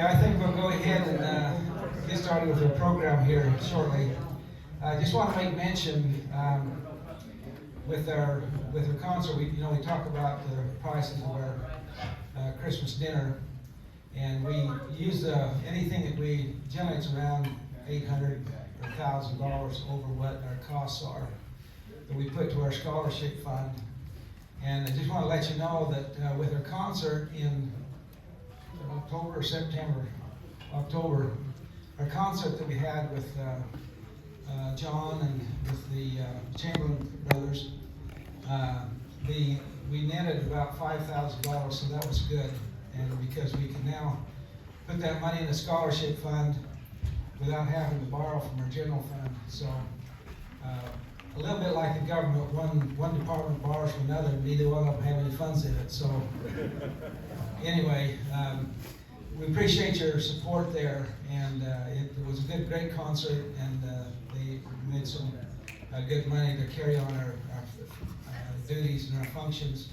I think we'll go ahead and get started with our program here shortly. I just want to make mention with our concert. We talk about the prices of our Christmas dinner, and we use anything that we generates around $800 or $1,000 over what our costs are that we put to our scholarship fund. And I just want to let you know that with our concert in October, our concert that we had with John and with the Chamberlain brothers, we netted about $5,000, so that was good. And because we can now put that money in the scholarship fund without having to borrow from our general fund. So a little bit like the government, one department borrows from another, and neither one of them have any funds in it. So anyway, we appreciate your support there, and it was a great concert, and they made some good money to carry on our duties and our functions,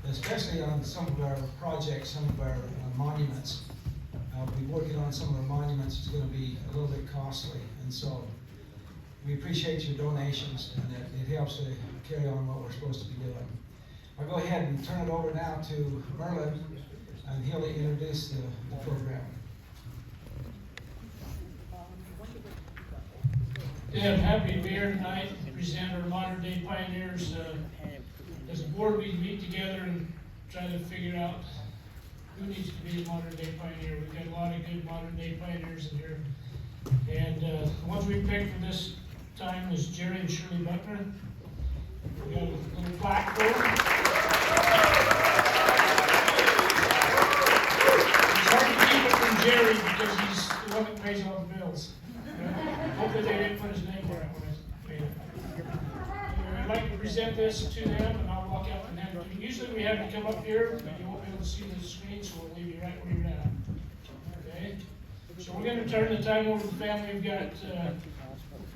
especially on some of our projects, some of our monuments. We'll be working on some of our monuments. It's going to be a little bit costly, and so we appreciate your donations, and it helps to carry on what we're supposed to be doing. I'll go ahead and turn it over now to Merlin, and he'll introduce the program. Yeah, I'm happy to be here tonight to present our modern day pioneers. As a board, we meet together and try to figure out who needs to be a modern day pioneer. We've got a lot of good modern day pioneers in here. And the ones we picked for this time was Gerald Shirley Buckner. We got a little plaque for him. It's hard to keep it from Jerry because he's the one that pays all the bills. Hopefully they didn't put his name where I made it. Anyway, I'd like to present this to them, and I'll walk out and hand it to you. Usually we have you come up here, but you won't be able to see the screen, so we'll leave you right where you're at. Okay? So we're going to turn the time over to the family. We've got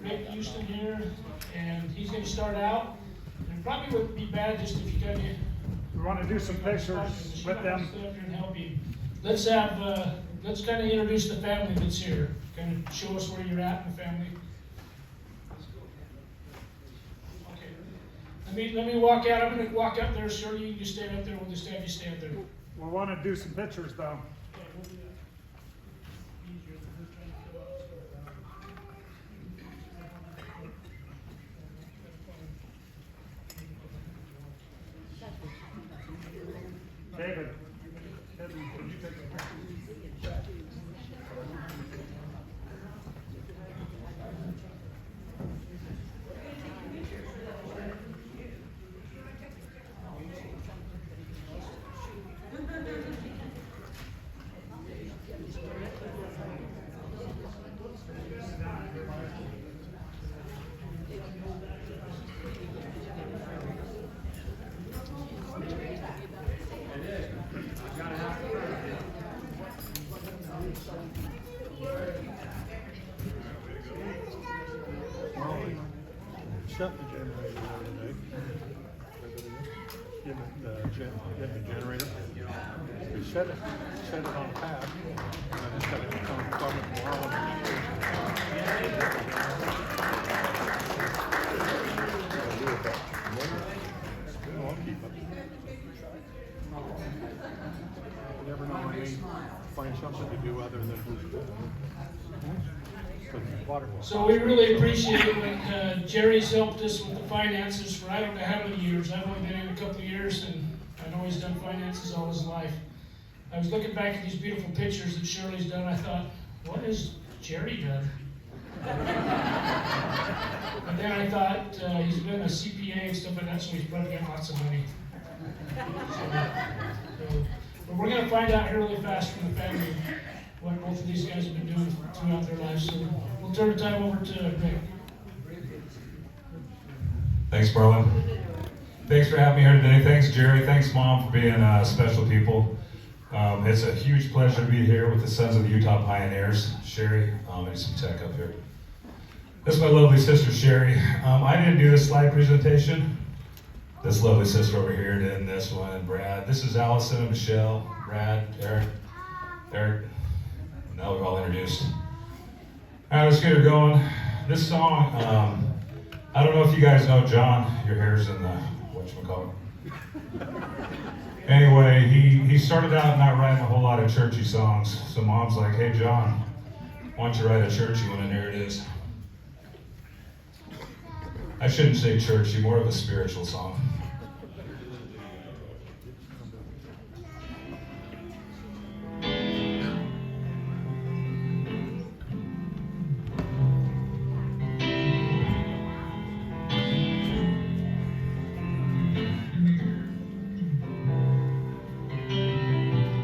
Rick Houston here, and he's going to start out. And it probably wouldn't be bad just if you kind of... We want to do some pictures with them. And help you. Let's kind of introduce the family that's here. Kind of show us where you're at in the family. Okay. Let me walk out. I'm going to walk up there. Sure, you can just stand up there. We'll just have you stand there. We want to do some pictures though. Okay, we'll do that. Easier than her trying to fill out David, would you take the picture? Shut the generator today. Get the generator. We set it on path, and then it's got to come from it tomorrow. I'll keep it. You never know when we find something to do other than So we really appreciate it when Jerry's helped us with the finances for I don't know how many years. I've only been in a couple of years, and I know he's done finances all his life. I was looking back at these beautiful pictures that Shirley's done. I thought, what has Jerry done? And then I thought, he's been a CPA and stuff like that, so he's probably got lots of money. But we're going to find out here really fast from the family what both of these guys have been doing throughout their lives. So we'll turn the time over to Rick. Thanks, Merlin. Thanks for having me here today. Thanks, Jerry. Thanks, Mom, for being special people. It's a huge pleasure to be here with the Sons of the Utah Pioneers. Sherry, maybe some tech up here. This is my lovely sister, Sherry. I didn't do this slide presentation. This lovely sister over here did this one, Brad. This is Allison and Michelle, Brad, Eric. while we're all introduced. All right, let's get her going. This song, I don't know if you guys know John. Your hair's in the whatchamacallit. Anyway, he started out not writing a whole lot of churchy songs. So Mom's like, hey John, why don't you write a churchy one? And there it is. I shouldn't say churchy, more of a spiritual song.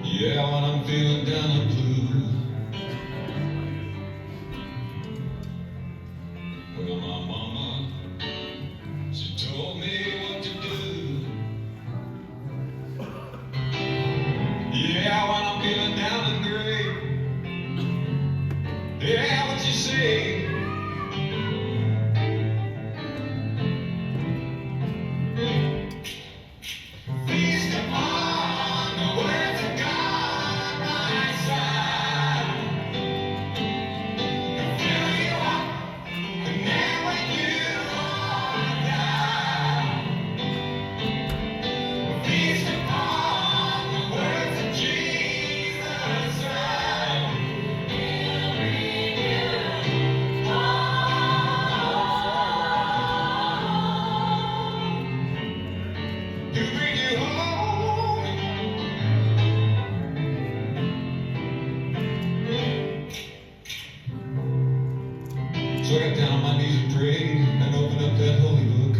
Yeah, when I'm feeling down and blue, well, my mama, she told me what to do. Yeah, when I'm feeling down and gray, yeah, what you say? Feast upon the words of God, my side. Fill you up, and then when you are done, feast upon the words of Jesus. He'll bring you home. He'll bring you home. So I got down on my knees and prayed and opened up that holy book.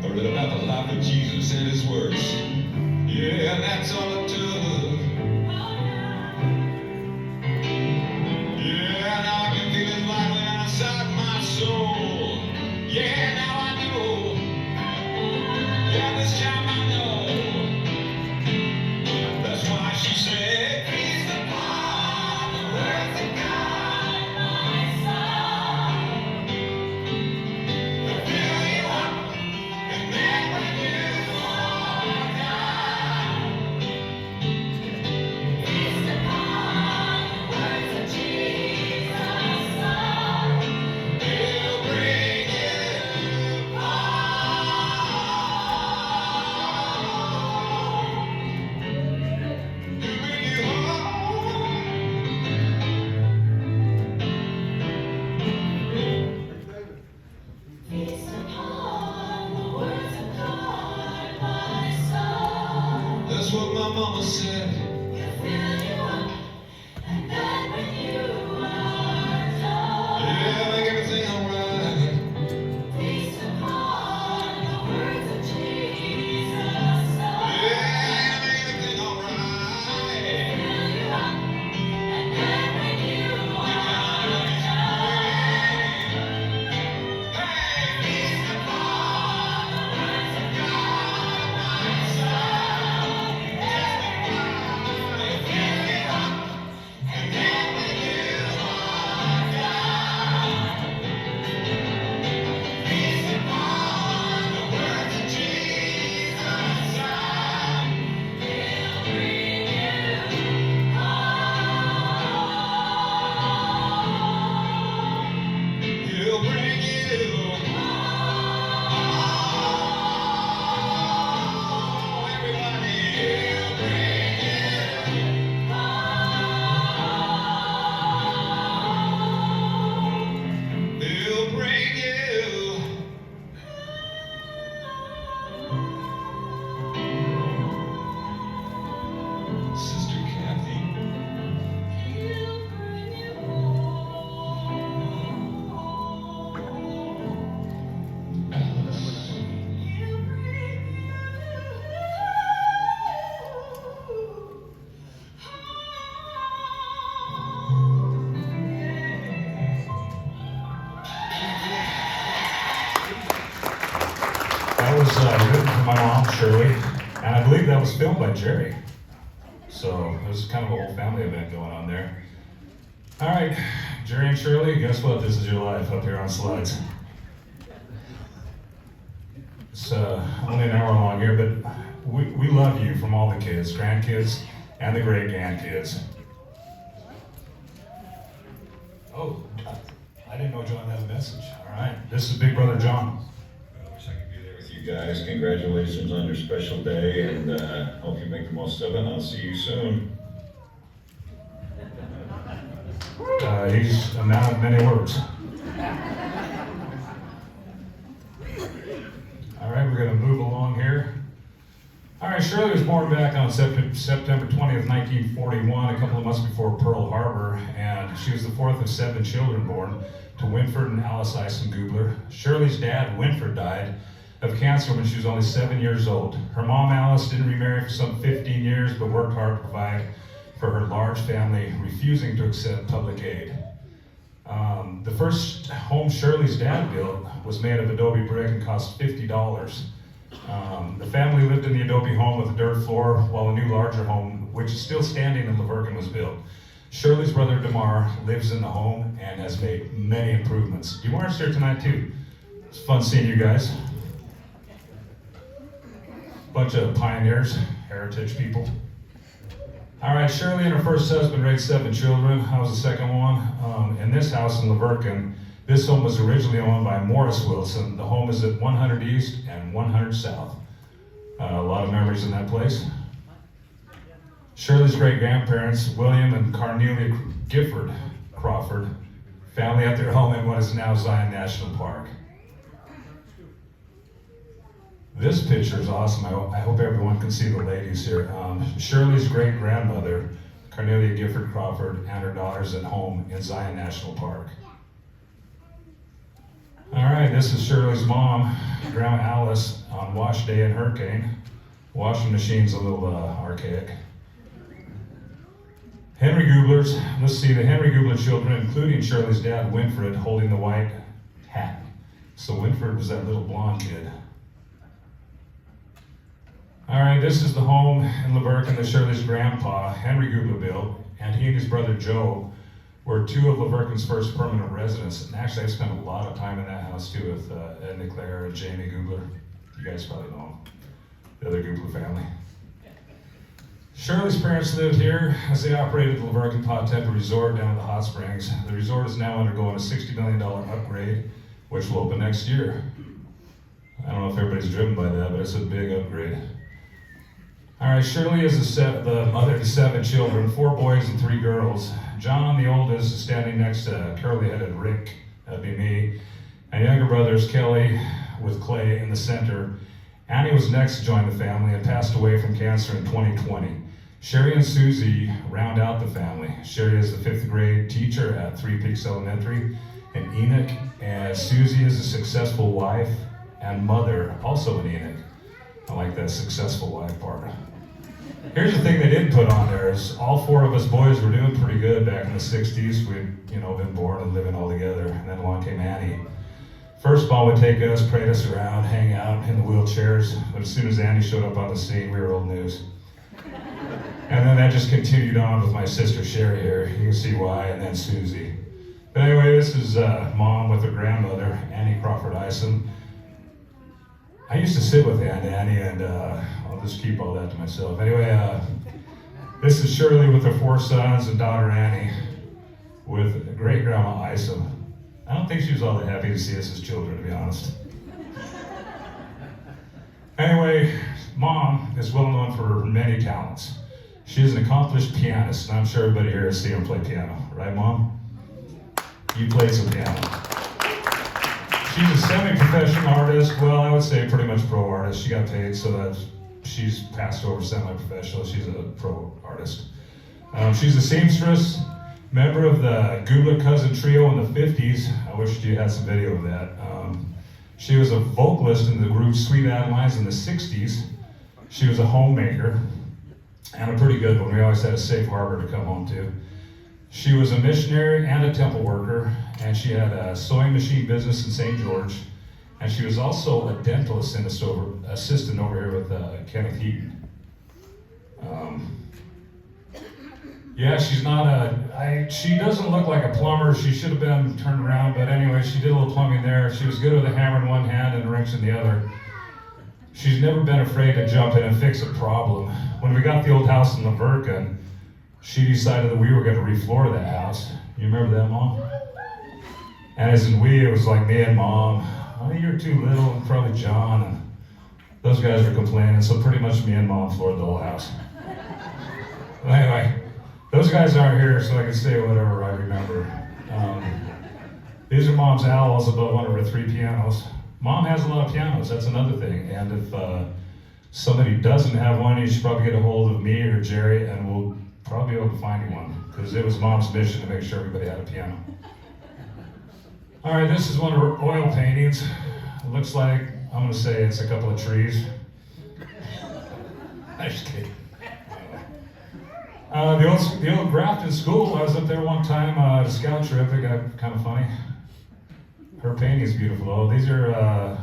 I read about the life of Jesus and his works. Yeah, and that's all it took. Yeah, now I can feel his light inside my soul. Yeah, now I know. Yeah, this time I know. That's why she said, feast upon the words of God, my son. They'll fill you up, and then when you are done, feast upon the words of Jesus' Son. He'll bring you home. He'll bring you home. Feast upon the words of God, my son. That's what my mama said. He'll fill you up, and then when you are done, yeah, make everything alright. Feast upon the words of Jesus' Son. Yeah, make everything alright. Fill you up, and then when you are done, hey, feast upon the words of God, my son. Testify, fill you up, and then when you are done, feast upon the words of Jesus' Son. He'll bring you home. He'll bring you home. Everybody, he'll bring you home. He'll bring you. Sister Kathy. He'll bring you home. Alice. He'll bring you That was written for my mom, Shirley, and I believe that was filmed by Jerry. So it was kind of a whole family event going on there. All right, Jerry and Shirley, guess what? This is your life up here on slides. It's only an hour long here, but we love you from all the kids, grandkids, and the great grandkids. Oh, I didn't know John had a message. All right, this is Big Brother John. I wish I could be there with you guys. Congratulations on your special day, and hope you make the most of it. I'll see you soon. He's a man of many words. All right, we're going to move along here. All right, Shirley was born back on September 20th, 1941, a couple of months before Pearl Harbor, and she was the fourth of 7 children born to Winford and Alice Ison Gubler. Shirley's dad, Winford, died of cancer when she was only 7 years old. Her mom, Alice, didn't remarry for some 15 years, but worked hard to provide for her large family, refusing to accept public aid. The first home Shirley's dad built was made of adobe brick and cost $50. The family lived in the adobe home with a dirt floor, while a new larger home, which is still standing in Laverkin, was built. Shirley's brother Damar lives in the home and has made many improvements. Damar's here tonight too. It's fun seeing you guys. Bunch of pioneers, heritage people. All right, Shirley and her first husband raised 7 children. I was the second one. In this house in Laverkin, this home was originally owned by Morris Wilson. The home is at 100 East and 100 South. A lot of memories in that place. Shirley's great-grandparents, William and Cornelia Gifford Crawford, family at their home in what is now Zion National Park. This picture is awesome. I hope everyone can see the ladies here. Shirley's great-grandmother, Cornelia Gifford Crawford, and her daughters at home in Zion National Park. All right, this is Shirley's mom, Grandma Alice, on wash day and hurricane. Washing machine's a little archaic. Henry Gubler's, let's see, the Henry Gubler children, including Shirley's dad, Winfred, holding the white hat. So Winfred was that little blonde kid. All right, this is the home in Laverkin that Shirley's grandpa, Henry Gubler, built, and he and his brother Joe were 2 of Laverkin's first permanent residents. And actually, I spent a lot of time in that house too with Edna Claire and Jamie Gubler. You guys probably know them, the other Gubler family. Shirley's parents lived here as they operated the Laverkin Temple Resort down at the Hot Springs. The resort is now undergoing a $60 million upgrade, which will open next year. I don't know if everybody's driven by that, but it's a big upgrade. All right, Shirley is the mother to 7 children, 4 boys and 3 girls. John, the oldest, is standing next to curly-headed Rick, that'd be me, and younger brothers Kelly with Clay in the center. Annie was next to join the family and passed away from cancer in 2020. Sherry and Susie round out the family. Sherry is the 5th grade teacher at 3 Peaks Elementary in Enoch, and Susie is a successful wife and mother, also in Enoch. I like that successful wife part. Here's the thing they didn't put on there is all 4 of us boys were doing pretty good back in the 60s. We'd, been born and living all together, and then along came Annie. First, Mom would take us, parade us around, hang out in the wheelchairs, but as soon as Annie showed up on the scene, we were old news. And then that just continued on with my sister Sherry here. You can see why, and then Susie. But anyway, this is Mom with her grandmother, Annie Crawford Ison. I used to sit with Annie, and I'll just keep all that to myself. Anyway, this is Shirley with her 4 sons and daughter Annie with great-grandma Isa. I don't think she was all that happy to see us as children, to be honest. Anyway, Mom is well known for her many talents. She is an accomplished pianist, and I'm sure everybody here has seen her play piano. Right, Mom? You played some piano. She's a semi-professional artist. Well, I would say pretty much pro artist. She got paid, so that she's passed over semi-professional. She's a pro artist. She's a seamstress, member of the Gubler Cousin Trio in the 50s. I wish you had some video of that. She was a vocalist in the group Sweet Adelines in the 60s. She was a homemaker, and a pretty good one. We always had a safe harbor to come home to. She was a missionary and a temple worker, and she had a sewing machine business in St. George, and she was also a dental assistant over here with Kenneth Heaton. Yeah, she's not she doesn't look like a plumber. She should have been turned around, but anyway, she did a little plumbing there. She was good with a hammer in one hand and a wrench in the other. she's never been afraid to jump in and fix a problem. When we got the old house in Laverca, she decided that we were going to refloor that house. You remember that, Mom? And as in we, it was like me and Mom. Oh, you're too little, and probably John. And those guys were complaining, so pretty much me and Mom floored the whole house. Anyway, those guys aren't here, so I can say whatever I remember. These are Mom's owls above one of her 3 pianos. Mom has a lot of pianos, that's another thing. And if somebody doesn't have one, you should probably get a hold of me or Jerry, and we'll probably be able to find you one, because it was Mom's mission to make sure everybody had a piano. All right, this is one of her oil paintings. It looks like, I'm gonna say it's a couple of trees. I'm just kidding. The old Grafton School, I was up there one time at a scout trip. It got kind of funny. Her painting is beautiful. Oh, these are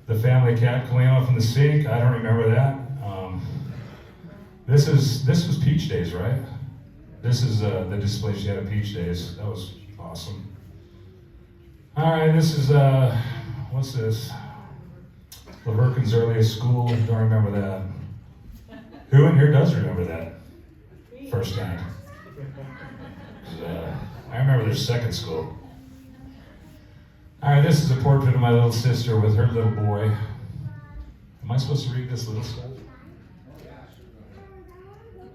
the family cat cleaning off from the sink. I don't remember that. This was Peach Days, right? This is the display she had at Peach Days. That was awesome. All right, this is what's this? Lavercan's earliest school. Don't remember that. Who in here does remember that firsthand? I remember their second school. All right, this is a portrait of my little sister with her little boy. Am I supposed to read this little stuff?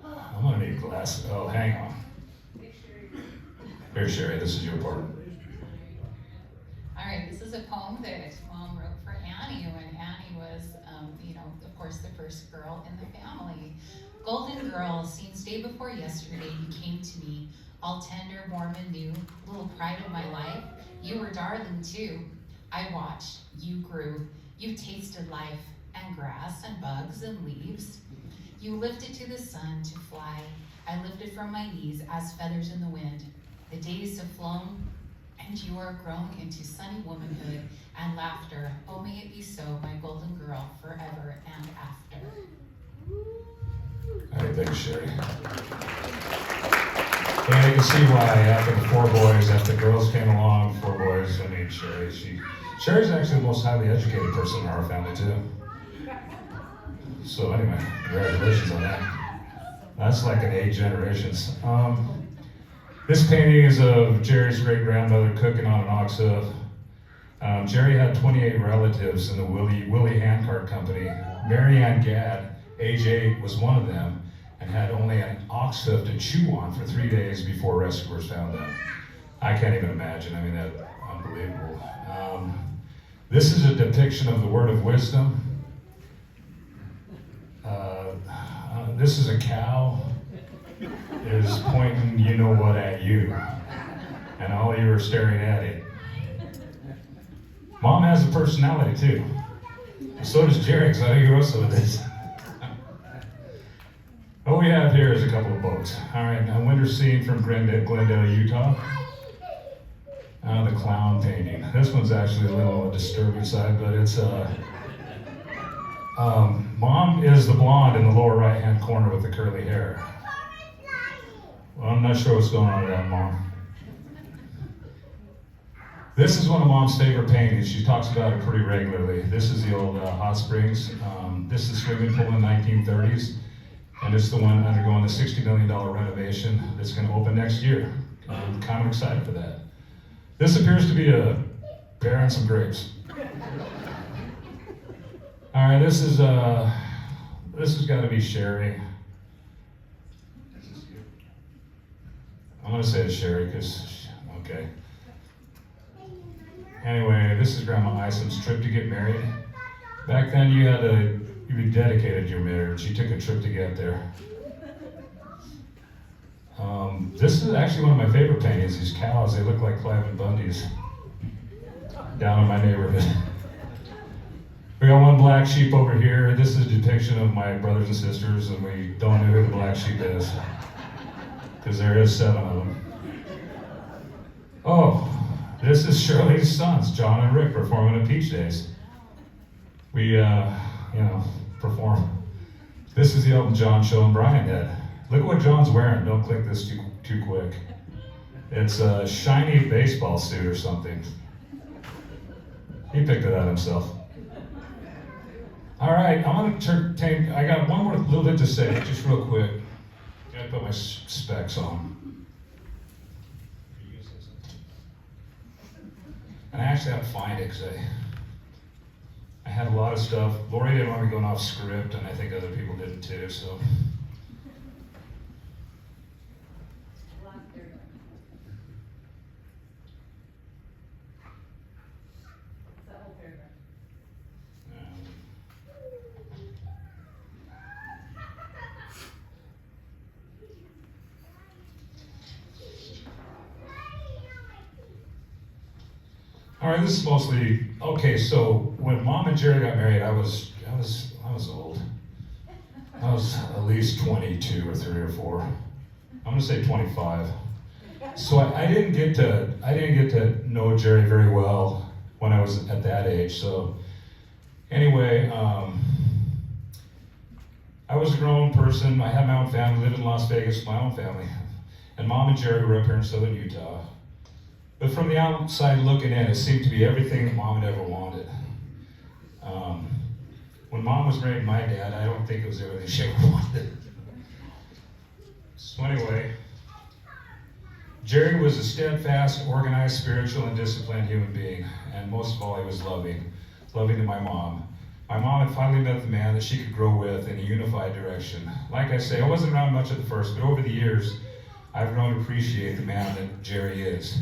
I'm gonna need glasses. Oh, hang on. Here, Sherry, this is your part. All right, this is a poem that Mom wrote for Annie when Annie was, of course, the first girl in the family. Golden girl, since day before yesterday, you came to me, all tender, warm, and new, little pride of my life. You were darling too. I watched, you grew, you tasted life and grass and bugs and leaves. You lifted to the sun to fly. I lifted from my knees as feathers in the wind. The days have flown, and you are grown into sunny womanhood and laughter. Oh, may it be so, my golden girl, forever and after. All right, thanks, Sherry. Yeah, you can see why after the 4 boys, after the girls came along, 4 boys, I mean, Sherry's actually the most highly educated person in our family, too. So anyway, congratulations on that. That's like an 8 generations. This painting is of Jerry's great-grandmother cooking on an ox hoof. Jerry had 28 relatives in the Willie Handcart Company. Mary Ann Gadd, age 8, was one of them, and had only an ox hoof to chew on for 3 days before rescuers found them. I can't even imagine. I mean, that's unbelievable. This is a depiction of the word of wisdom. This is a cow. Is pointing you know what at you, and all you are staring at it. Mom has a personality too. So does Jerry, because I think he wrote some of this. What we have here is a couple of boats. All right, now winter scene from Glendale, Utah. The clown painting. This one's actually a little on the disturbing side, but it's Mom is the blonde in the lower right-hand corner with the curly hair. Well, I'm not sure what's going on with that, Mom. This is one of Mom's favorite paintings. She talks about it pretty regularly. This is the old hot springs. This is the swimming pool in the 1930s, and it's the one undergoing the $60 million renovation that's going to open next year. I'm kind of excited for that. This appears to be a bear and some grapes. All right, this has got to be Sherry. I'm gonna say it's Sherry because, okay. Anyway, this is Grandma Isom's trip to get married. Back then you dedicated your marriage. You took a trip to get there. This is actually one of my favorite paintings. These cows, they look like Clive and Bundy's down in my neighborhood. We got one black sheep over here. This is a depiction of my brothers and sisters, and we don't know who the black sheep is, because there is 7 of them. Oh, this is Shirley's sons, John and Rick, performing at Peach Days. We, perform. This is the Elton John show and Brian did. Look at what John's wearing. Don't click this too quick. It's a shiny baseball suit or something. He picked it out himself. All right, I'm gonna take, I got one more little bit to say, just real quick. Gotta put my specs on. And I actually have to find it, because I had a lot of stuff. Lori didn't want me going off script, and I think other people didn't too, so. All right, this is mostly, okay, so when Mom and Jerry got married, I was old. I was at least 22 or 3 or 4. I'm gonna say 25. So I didn't get to know Jerry very well when I was at that age. So anyway, I was a grown person. I had my own family, lived in Las Vegas with my own family. And Mom and Jerry were up here in southern Utah. But from the outside looking in, it seemed to be everything that Mom had ever wanted. When Mom was married to my dad, I don't think it was everything she ever wanted. So anyway, Jerry was a steadfast, organized, spiritual, and disciplined human being. And most of all, he was loving to my mom. My mom had finally met the man that she could grow with in a unified direction. Like I say, I wasn't around much at the first, but over the years, I've grown to appreciate the man that Jerry is.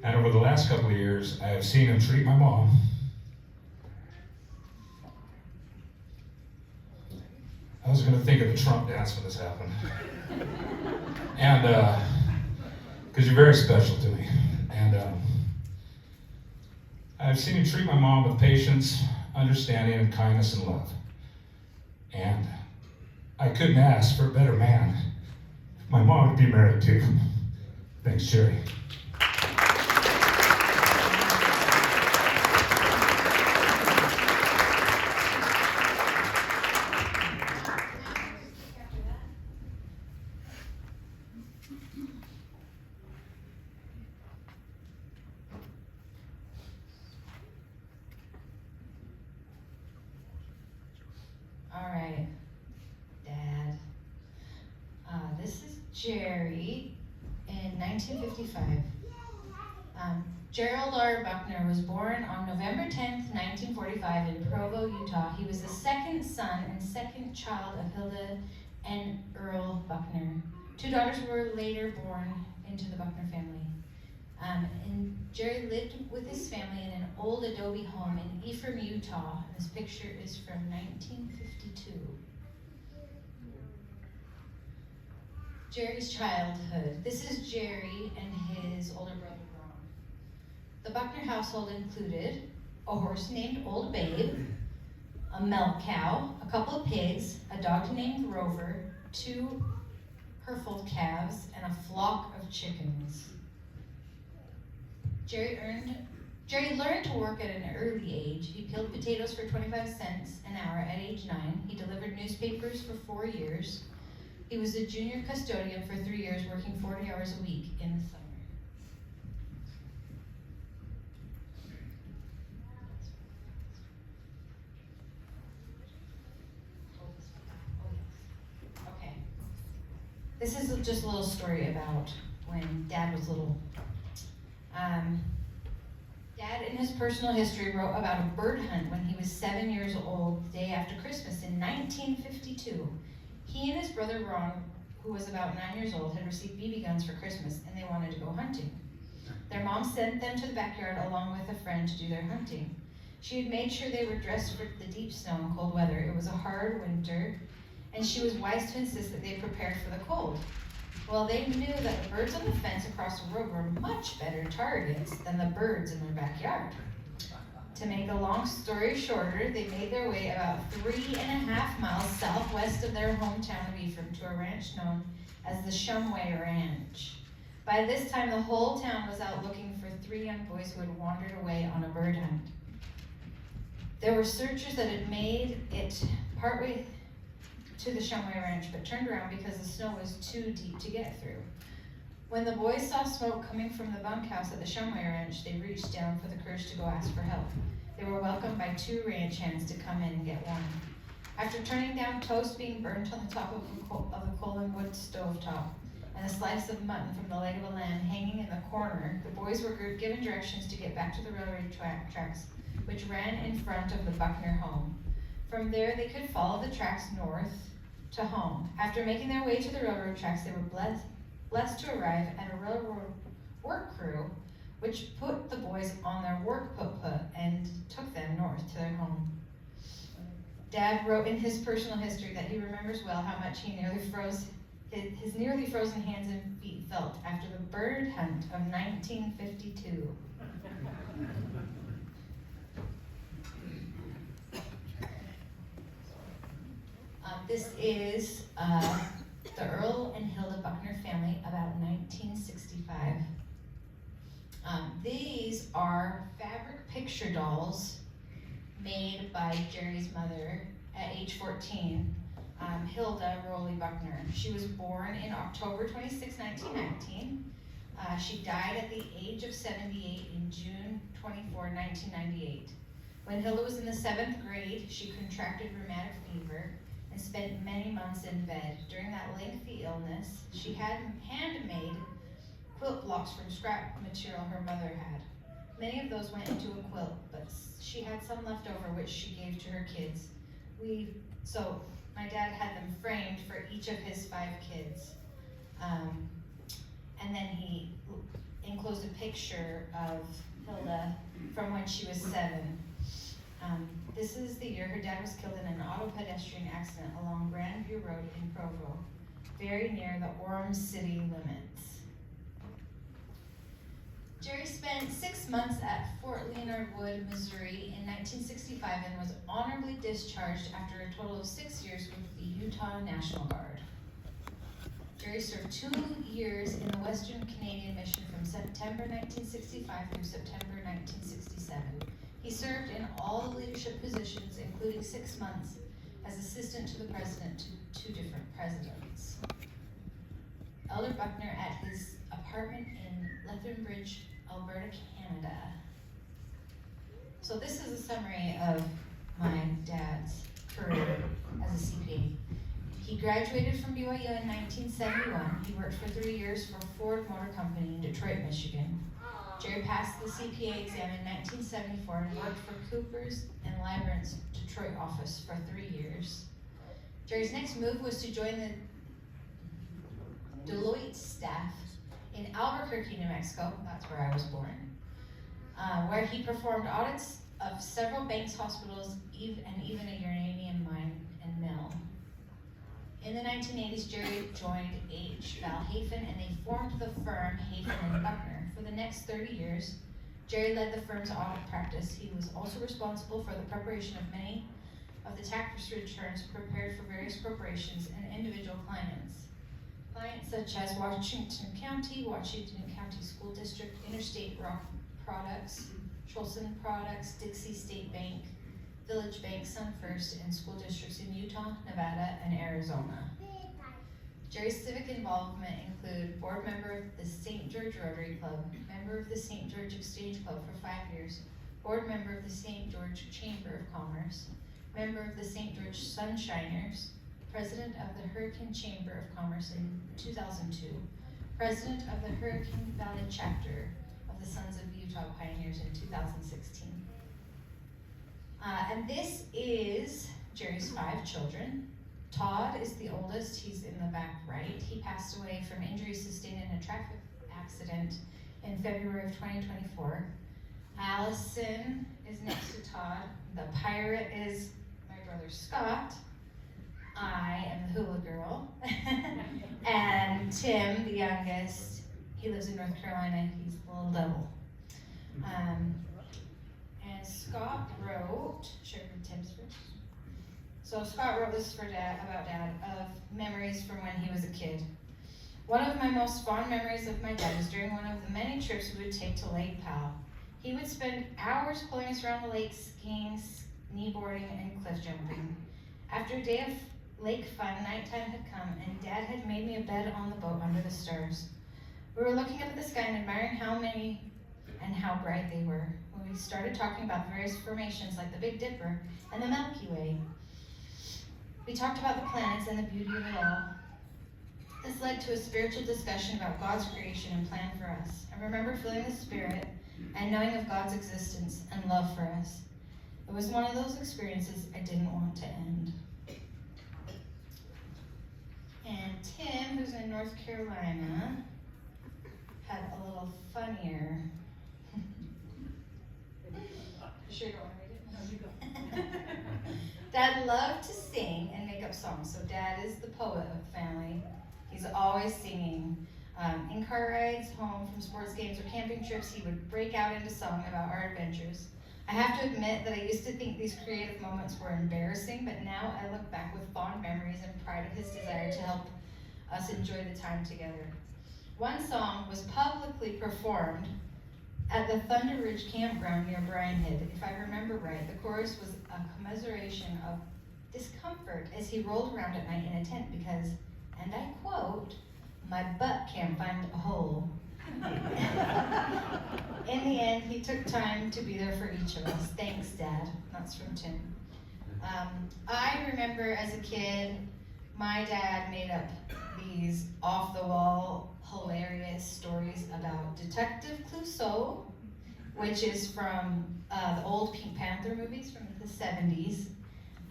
And over the last couple of years, I have seen him treat my mom. I was going to think of the Trump dance when this happened. And, because you're very special to me. And I've seen him treat my mom with patience, understanding, and kindness and love. And I couldn't ask for a better man. My mom would be married too. Thanks, Jerry. All right, Dad. This is Jerry in 1955. Gerald R. Buckner was born on November 10th, 1945 in Provo, Utah. He was the second son and second child of Hilda and Earl Buckner. 2 daughters were later born into the Buckner family. And Jerry lived with his family in an old adobe home in Ephraim, Utah. And this picture is from 1952. Jerry's childhood. This is Jerry and his older brother, Ron. The Buckner household included a horse named Old Babe, a milk cow, a couple of pigs, a dog named Rover, 2 Hereford calves, and a flock of chickens. Jerry learned to work at an early age. He peeled potatoes for 25 cents an hour at age 9. He delivered newspapers for 4 years. He was a junior custodian for 3 years, working 40 hours a week in the summer. Okay. This is just a little story about when Dad was little. Dad, in his personal history, wrote about a bird hunt when he was 7 years old, the day after Christmas in 1952. He and his brother Ron, who was about 9 years old, had received BB guns for Christmas and they wanted to go hunting. Their mom sent them to the backyard along with a friend to do their hunting. She had made sure they were dressed for the deep snow and cold weather. It was a hard winter, and she was wise to insist that they prepared for the cold. Well, they knew that the birds on the fence across the road were much better targets than the birds in their backyard. To make a long story shorter, they made their way about 3.5 miles southwest of their hometown of Ephraim to a ranch known as the Shumway Ranch. By this time, the whole town was out looking for 3 young boys who had wandered away on a bird hunt. There were searchers that had made it partway to the Shumway Ranch, but turned around because the snow was too deep to get through. When the boys saw smoke coming from the bunkhouse at the Shumway Ranch, they reached down for the courage to go ask for help. They were welcomed by 2 ranch hands to come in and get warm. After turning down toast being burnt on the top of a coal and wood stovetop, and a slice of mutton from the leg of a lamb hanging in the corner, the boys were given directions to get back to the railroad tracks, which ran in front of the Buckner home. From there, they could follow the tracks north to home. After making their way to the railroad tracks, they were blessed to arrive at a railroad work crew, which put the boys on their work put and took them north to their home. Dad wrote in his personal history that he remembers well how much he nearly froze his nearly frozen hands and feet felt after the bird hunt of 1952. This is the Earl and Hilda Buckner family, about 1965. These are fabric picture dolls made by Jerry's mother at age 14, Hilda Rowley Buckner. She was born in October 26, 1919. She died at the age of 78 in June 24, 1998. When Hilda was in the 7th grade, she contracted rheumatic fever and spent many months in bed. During that lengthy illness, she had handmade quilt blocks from scrap material her mother had. Many of those went into a quilt, but she had some left over which she gave to her kids. So my dad had them framed for each of his 5 kids. And then he enclosed a picture of Hilda from when she was 7. This is the year her dad was killed in an auto pedestrian accident along Grandview Road in Provo, very near the Orem city limits. Jerry spent 6 months at Fort Leonard Wood, Missouri in 1965 and was honorably discharged after a total of 6 years with the Utah National Guard. Jerry served 2 years in the Western Canadian Mission from September 1965 through September 1967. He served in all the leadership positions, including 6 months as assistant to the president to 2 different presidents. Elder Buckner at his apartment in Lethbridge, Alberta, Canada. So this is a summary of my dad's career as a CPA. He graduated from BYU in 1971. He worked for 3 years for Ford Motor Company in Detroit, Michigan. Jerry passed the CPA exam in 1974 and worked for Cooper's and Lybrandt's Detroit office for 3 years. Jerry's next move was to join the Deloitte staff in Albuquerque, New Mexico, that's where I was born, where he performed audits of several banks, hospitals, and even a uranium mine and mill. In the 1980s, Jerry joined H. Val Hafen and they formed the firm Hafen and Buckner. For the next 30 years, Jerry led the firm's audit practice. He was also responsible for the preparation of many of the tax returns prepared for various corporations and individual clients. Clients such as Washington County School District, Interstate Rock Products, Cholson Products, Dixie State Bank, Village Bank, SunFirst, and school districts in Utah, Nevada, and Arizona. Jerry's civic involvement include board member of the St. George Rotary Club, member of the St. George Exchange Club for 5 years, board member of the St. George Chamber of Commerce, member of the St. George Sunshiners, president of the Hurricane Chamber of Commerce in 2002, president of the Hurricane Valley chapter of the Sons of Utah Pioneers in 2016. And this is Jerry's 5 children. Todd is the oldest, he's in the back right. He passed away from injuries sustained in a traffic accident in February of 2024. Allison is next to Todd. The pirate is my brother Scott. I am the hula girl. And Tim, the youngest, he lives in North Carolina, he's the little devil. And Scott wrote, should I read Tim's first? So Scott wrote this for Dad, about Dad, of memories from when he was a kid. One of my most fond memories of my dad was during one of the many trips we would take to Lake Powell. He would spend hours pulling us around the lake, skiing, kneeboarding, and cliff jumping. After a day of lake fun, nighttime had come, and Dad had made me a bed on the boat under the stars. We were looking up at the sky and admiring how many and how bright they were. When we started talking about various formations like the Big Dipper and the Milky Way. We talked about the planets and the beauty of it all. This led to a spiritual discussion about God's creation and plan for us. I remember feeling the Spirit and knowing of God's existence and love for us. It was one of those experiences I didn't want to end. And Tim, who's in North Carolina, had a little funnier. You sure you don't want to read it? No, you go. Dad loved to sing and make up songs. So Dad is the poet of the family. He's always singing. In car rides home from sports games or camping trips, he would break out into song about our adventures. I have to admit that I used to think these creative moments were embarrassing, but now I look back with fond memories and pride of his desire to help us enjoy the time together. One song was publicly performed at the Thunder Ridge campground near Bryan Head. If I remember right, the chorus was a commiseration of discomfort as he rolled around at night in a tent because, and I quote, "My butt can't find a hole." In the end, he took time to be there for each of us. Thanks, Dad. That's from Tim. I remember as a kid, my dad made up these off-the-wall, hilarious stories about Detective Clouseau, which is from the old Pink Panther movies from the 70s.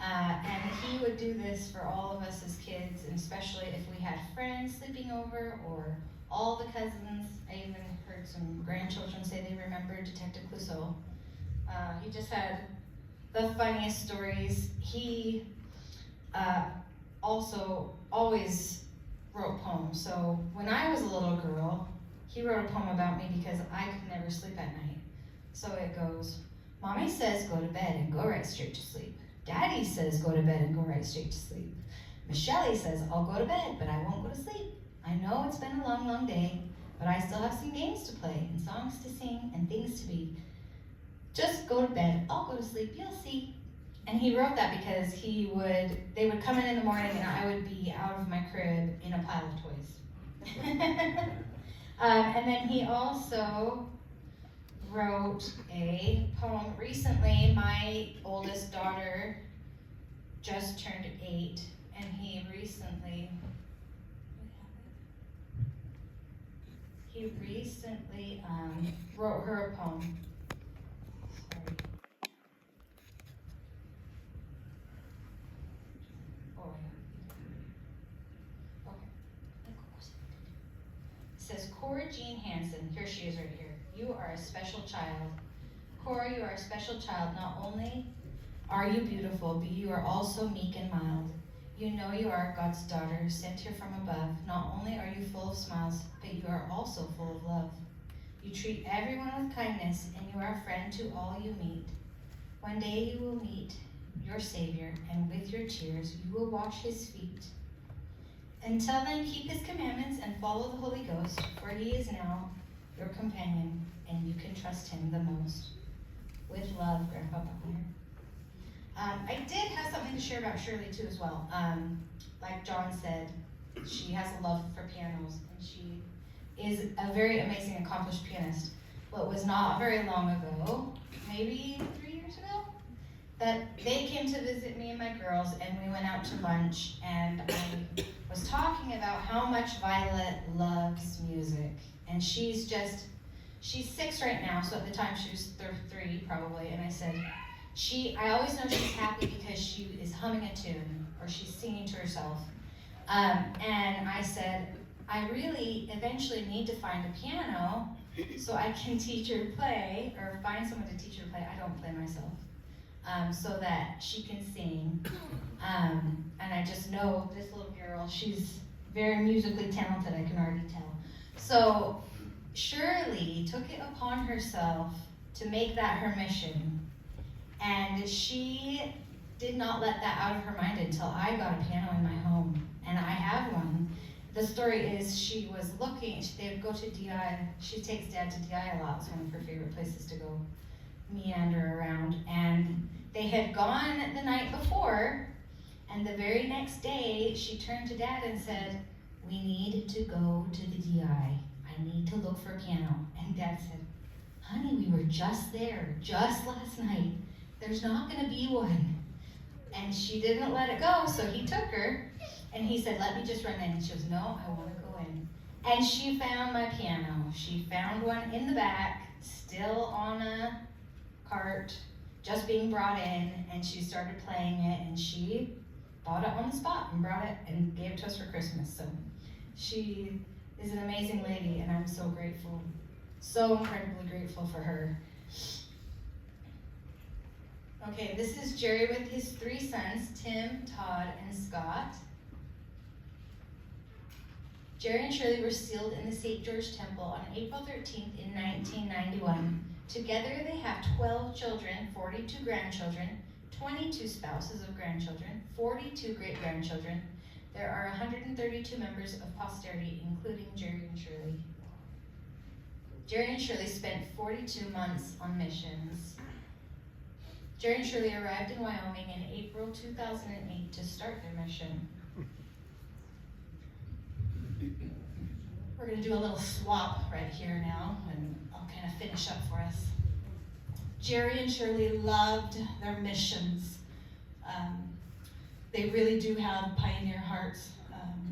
And he would do this for all of us as kids, and especially if we had friends sleeping over or all the cousins. I even heard some grandchildren say they remembered Detective Clouseau. He just had the funniest stories. He also always wrote poems. So when I was a little girl, he wrote a poem about me because I could never sleep at night. So it goes, "Mommy says go to bed and go right straight to sleep. Daddy says go to bed and go right straight to sleep. Michelle says I'll go to bed, but I won't go to sleep. I know it's been a long, long day, but I still have some games to play and songs to sing and things to be. Just go to bed, I'll go to sleep, you'll see." And he wrote that because they would come in the morning and I would be out of my crib in a pile of toys. And then he also wrote a poem. Recently, my oldest daughter just turned 8, and he recently wrote her a poem. Sorry. Oh, yeah. Okay. It says, "Cora Jean Hansen," here she is right here. "You are a special child. Cora, you are a special child. Not only are you beautiful, but you are also meek and mild. You know you are God's daughter, sent here from above. Not only are you full of smiles, but you are also full of love. You treat everyone with kindness, and you are a friend to all you meet. One day you will meet your Savior, and with your tears you will wash his feet. Until then, keep his commandments and follow the Holy Ghost, for he is now your companion, and you can trust him the most. With love, Grandpa Buckner." I did have something to share about Shirley too as well. Like John said, she has a love for pianos, and she is a very amazing, accomplished pianist. Well, it was not very long ago, maybe 3 years ago, that they came to visit me and my girls, and we went out to lunch, and I was talking about how much Violet loves music. And she's 6 right now, so at the time she was 3 probably, and I said, I always know she's happy because she is humming a tune, or she's singing to herself. And I said, I really eventually need to find a piano so I can teach her to play, or find someone to teach her to play. I don't play myself. So that she can sing. And I just know this little girl, she's very musically talented, I can already tell. So Shirley took it upon herself to make that her mission. And she did not let that out of her mind until I got a piano in my home. And I have one. The story is she was looking, they would go to DI, she takes Dad to DI a lot, it's one of her favorite places to go meander around. And they had gone the night before, and the very next day she turned to Dad and said, "We need to go to the DI. I need to look for a piano." And Dad said, "Honey, we were just there, just last night. There's not gonna be one." And she didn't let it go, so he took her, and he said, let me just run in. And she goes, no, I want to go in. And she found my piano. She found one in the back, still on a cart, just being brought in, and she started playing it, and she bought it on the spot and brought it and gave it to us for Christmas. So she is an amazing lady, and I'm so grateful, so incredibly grateful for her. Okay, this is Jerry with his 3 sons, Tim, Todd, and Scott. Jerry and Shirley were sealed in the St. George Temple on April 13th in 1991. Together they have 12 children, 42 grandchildren, 22 spouses of grandchildren, 42 great-grandchildren. There are 132 members of posterity, including Jerry and Shirley. Jerry and Shirley spent 42 months on missions. Jerry and Shirley arrived in Wyoming in April 2008 to start their mission. We're going to do a little swap right here now, and I'll kind of finish up for us. Jerry and Shirley loved their missions. They really do have pioneer hearts.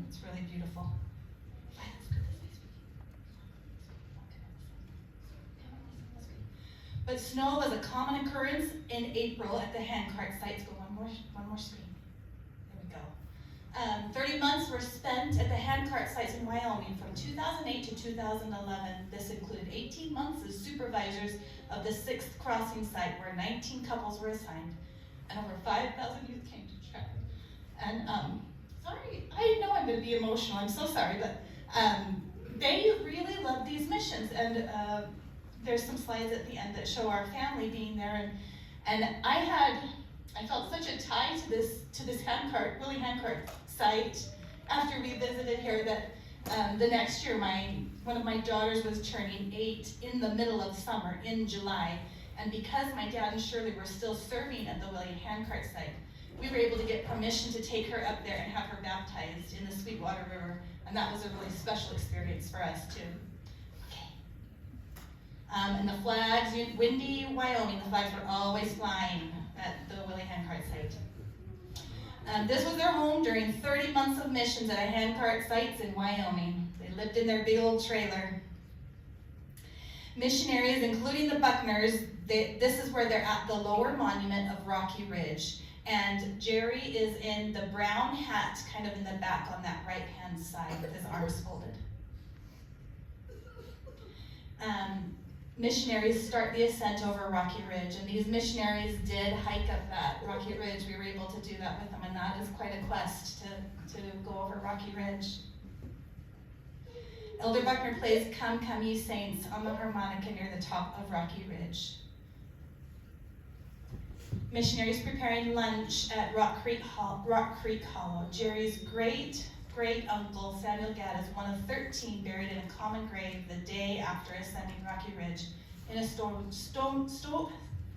It's really beautiful. But snow was a common occurrence in April at the handcart sites. Go one more screen. There we go. 30 months were spent at the handcart sites in Wyoming from 2008 to 2011. This included 18 months as supervisors of the 6th crossing site, where 19 couples were assigned, and over 5,000 youth came to track. And sorry, I know I'm going to be emotional. I'm so sorry, but they really loved these missions. And there's some slides at the end that show our family being there, and I felt such a tie to this handcart, Willie handcart site after we visited here, that the next year one of my daughters was turning 8 in the middle of summer in July, and because my dad and Shirley were still serving at the Willie handcart site, we were able to get permission to take her up there and have her baptized in the Sweetwater River, and that was a really special experience for us too. And the flags, windy Wyoming, the flags were always flying at the Willie handcart site. This was their home during 30 months of missions at a handcart sites in Wyoming. They lived in their big old trailer. Missionaries, including the Buckners, this is where they're at the lower monument of Rocky Ridge. And Jerry is in the brown hat, kind of in the back on that right-hand side with his arms folded. Missionaries start the ascent over Rocky Ridge, and these missionaries did hike up that Rocky Ridge. We were able to do that with them, and that is quite a quest to go over Rocky Ridge. Elder Buckner plays Come, Come Ye Saints on the harmonica near the top of Rocky Ridge. Missionaries preparing lunch at Rock Creek Hollow. Jerry's great uncle Samuel Gadd is one of 13 buried in a common grave the day after ascending Rocky Ridge in a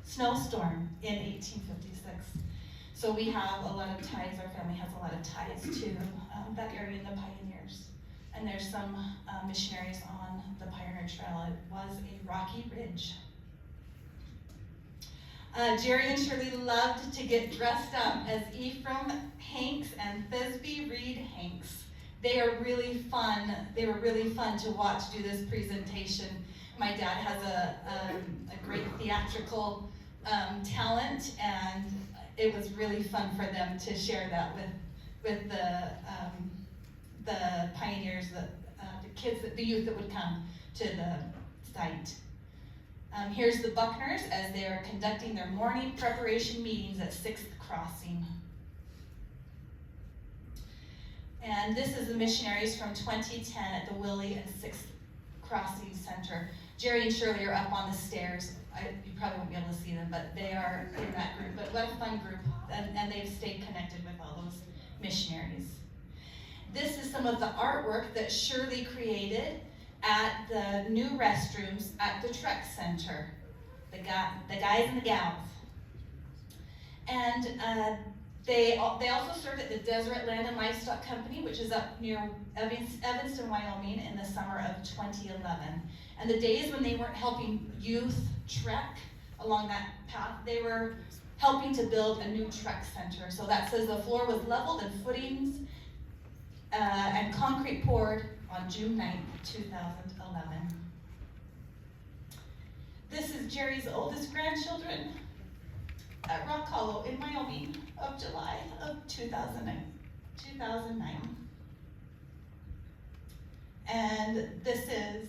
snowstorm in 1856. So we have a lot of ties, our family has a lot of ties to that area and the pioneers. And there's some missionaries on the Pioneer Trail. It was a rocky ridge. Jerry and Shirley loved to get dressed up as Ephraim Hanks and Thisbe Reed Hanks. They are really fun. They were really fun to watch do this presentation. My dad has a great theatrical talent, and it was really fun for them to share that with the pioneers, the kids, the youth that would come to the site. Here's the Buckners as they are conducting their morning preparation meetings at 6th Crossing. And this is the missionaries from 2010 at the Willie and 6th Crossing Center. Jerry and Shirley are up on the stairs. You probably won't be able to see them, but they are in that group. But what a fun group, and they've stayed connected with all those missionaries. This is some of the artwork that Shirley created at the new restrooms at the Trek Center, the guys and the gals. And they also served at the Deseret Land and Livestock Company, which is up near Evanston, Wyoming, in the summer of 2011. And the days when they weren't helping youth trek along that path, they were helping to build a new truck center. So that says the floor was leveled and footings and concrete poured on June 9th, 2011. This is Jerry's oldest grandchildren at Rock Hollow in Wyoming of July of 2009. And this is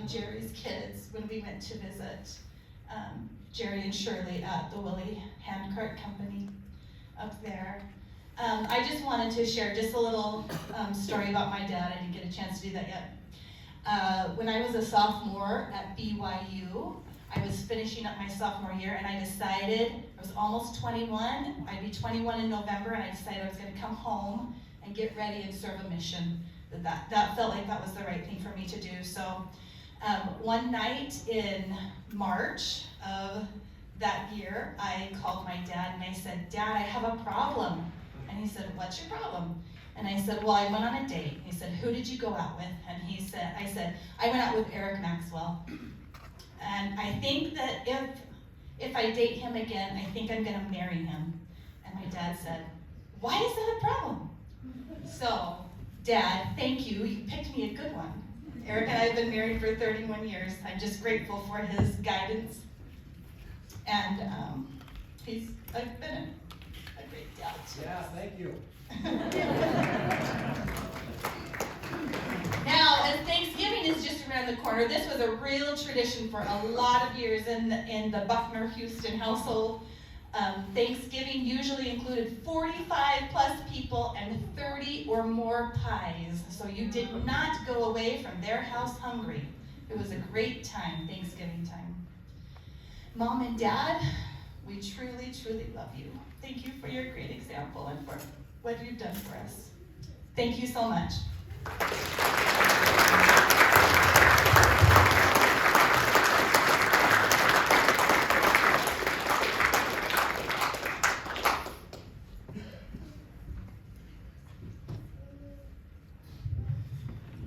Jerry's kids when we went to visit Jerry and Shirley at the Willie Handcart Company up there. I just wanted to share just a little story about my dad. I didn't get a chance to do that yet. When I was a sophomore at BYU, I was finishing up my sophomore year, and I decided, I was almost 21, I'd be 21 in November, and I decided I was going to come home and get ready and serve a mission. That felt like that was the right thing for me to do. So one night in March of that year, I called my dad and I said, "Dad, I have a problem." And he said, "What's your problem?" And I said, "Well, I went on a date." He said, "Who did you go out with?" And I said, "I went out with Eric Maxwell. And I think that if I date him again, I think I'm gonna marry him." And my dad said, "Why is that a problem?" So, Dad, thank you. You picked me a good one. Eric and I have been married for 31 years. I'm just grateful for his guidance. And I've been a great dad. Yeah, thank you. Now, as Thanksgiving is just around the corner, this was a real tradition for a lot of years in the Buckner Houston household. Thanksgiving usually included 45 plus people and 30 or more pies. So you did not go away from their house hungry. It was a great time, Thanksgiving time. Mom and Dad, we truly, truly love you. Thank you for your great example and for what you've done for us. Thank you so much.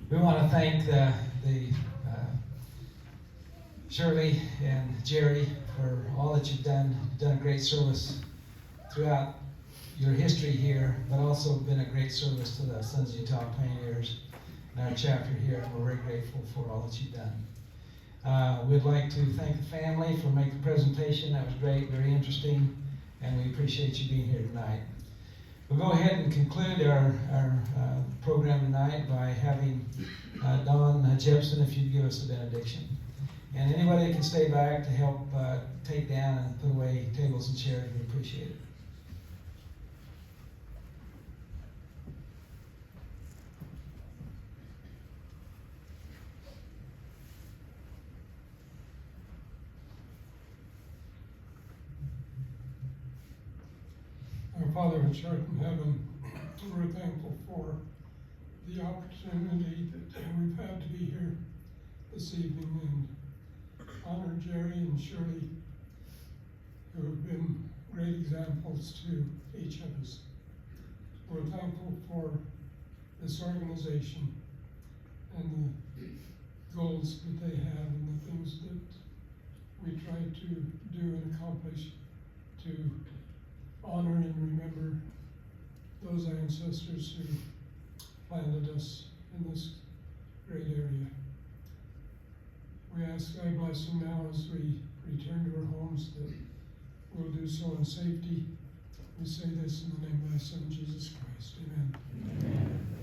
We want to thank the Shirley and Jerry for all that you've done. You've done a great service throughout your history here, but also been a great service to the Sons of Utah Pioneers and our chapter here, and we're very grateful for all that you've done. We'd like to thank the family for making the presentation. That was great, very interesting, and we appreciate you being here tonight. We'll go ahead and conclude our program tonight by having Don Jepson, if you'd give us a benediction. And anybody that can stay back to help take down and put away tables and chairs, we appreciate it. Our Father which art in heaven, we're thankful for the opportunity that we've had to be here this evening and honor Jerry and Shirley, who have been great examples to each of us. We're thankful for this organization and the goals that they have and the things that we try to do and accomplish to honor and remember those ancestors who planted us in this great area. We ask thy blessing now as we return to our homes that we'll do so in safety. We say this in the name of thy Son, Jesus Christ. Amen. Amen.